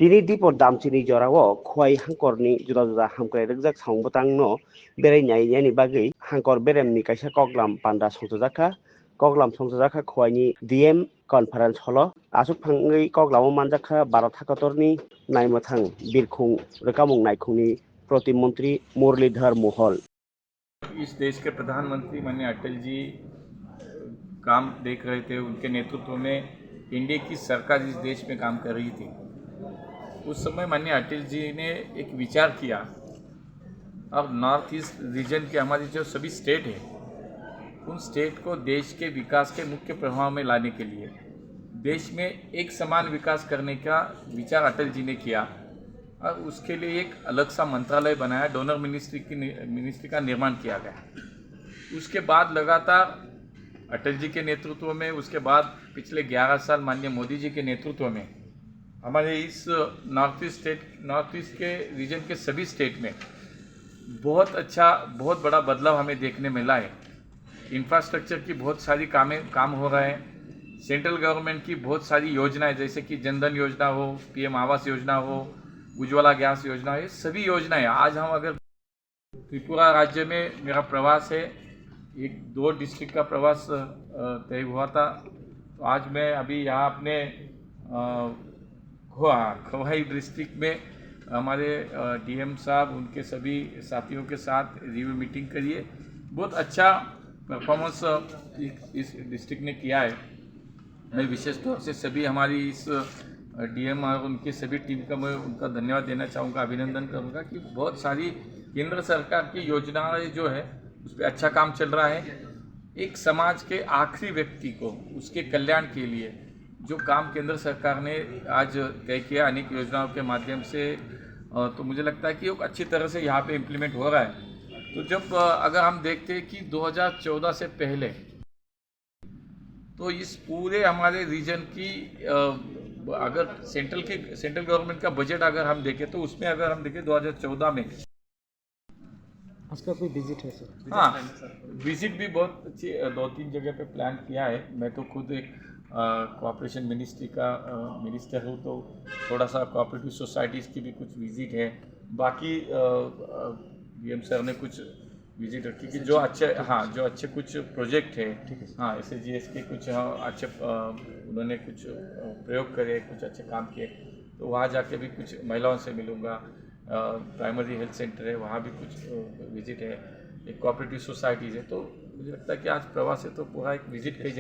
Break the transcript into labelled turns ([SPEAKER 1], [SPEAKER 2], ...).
[SPEAKER 1] Dini dipor damchini jorao khwai hangkorni juda hamkrai rukjak saungbotangno berai nyai bagui hangkor beremni kaisa koklam panda songtojaka koklam songtojaka khwaini DM conference holo asuk phangui koklamo manjaka Bharat Hakatorni naimwathang birkhung rwkamung naikungni प्रतिमंत्री Muralidhar मोहोल।
[SPEAKER 2] इस देश के प्रधानमंत्री माननीय अटल जी काम देख रहे थे, उनके नेतृत्व में इंडिया की सरकार इस देश में काम कर रही थी। उस समय माननीय अटल जी ने एक विचार किया, अब नॉर्थ ईस्ट रीजन के हमारी जो सभी स्टेट है उन स्टेट को देश के विकास के मुख्य प्रभाव में लाने के लिए देश में एक समान विकास करने का विचार अटल जी ने किया और उसके लिए एक अलग सा मंत्रालय बनाया, डोनर मिनिस्ट्री का निर्माण किया गया। उसके बाद लगातार अटल जी के नेतृत्व में, उसके बाद पिछले 11 साल माननीय मोदी जी के नेतृत्व में हमारे इस नॉर्थ ईस्ट के रीजन के सभी स्टेट में बहुत बड़ा बदलाव हमें देखने मिला है। इंफ्रास्ट्रक्चर की बहुत सारी काम हो रहा है। सेंट्रल गवर्नमेंट की बहुत सारी योजनाएं जैसे कि जनधन योजना हो, PM आवास योजना हो, उज्ज्वला गैस योजना, ये सभी योजनाएं। आज हम अगर त्रिपुरा राज्य में मेरा प्रवास है, 1-2 डिस्ट्रिक्ट का प्रवास तय हुआ था, तो आज मैं अभी यहाँ अपने खवाई डिस्ट्रिक्ट में हमारे DM साहब उनके सभी साथियों के साथ रिव्यू मीटिंग करिए। बहुत अच्छा परफॉर्मेंस इस डिस्ट्रिक्ट ने किया है। मैं विशेष तौर से सभी हमारी इस DM और उनके सभी टीम का मैं उनका धन्यवाद देना चाहूँगा, अभिनंदन करूँगा कि बहुत सारी केंद्र सरकार की योजनाएं जो है उस पर अच्छा काम चल रहा है। एक समाज के आखिरी व्यक्ति को उसके कल्याण के लिए जो काम केंद्र सरकार ने आज तय किया अनेक योजनाओं के माध्यम से, तो मुझे लगता है कि वो अच्छी तरह से यहाँ पे इम्प्लीमेंट हो रहा है। तो जब अगर हम देखते हैं कि 2014 से पहले तो इस पूरे हमारे रीजन की अगर सेंट्रल गवर्नमेंट का बजट अगर हम देखें तो उसमें अगर हम देखें 2014 में
[SPEAKER 3] उसका कोई विजिट है सर?
[SPEAKER 2] हाँ, विजिट भी बहुत अच्छी 2-3 जगह पे प्लान किया है। मैं तो खुद एक कोऑपरेशन मिनिस्ट्री का मिनिस्टर हूँ, तो थोड़ा सा कोऑपरेटिव सोसाइटीज़ की भी कुछ विजिट है। बाकी DM सर ने कुछ विजिट रखी कि जो अच्छे कुछ प्रोजेक्ट है, हाँ SAGS के कुछ अच्छे उन्होंने कुछ प्रयोग करे, कुछ अच्छे काम किए, तो वहाँ जाके भी कुछ महिलाओं से मिलूँगा। प्राइमरी हेल्थ सेंटर है, वहाँ भी कुछ विजिट है। एक कोऑपरेटिव सोसाइटीज़ है, तो मुझे लगता है कि आज प्रवास है तो पूरा एक विजिट कई जगह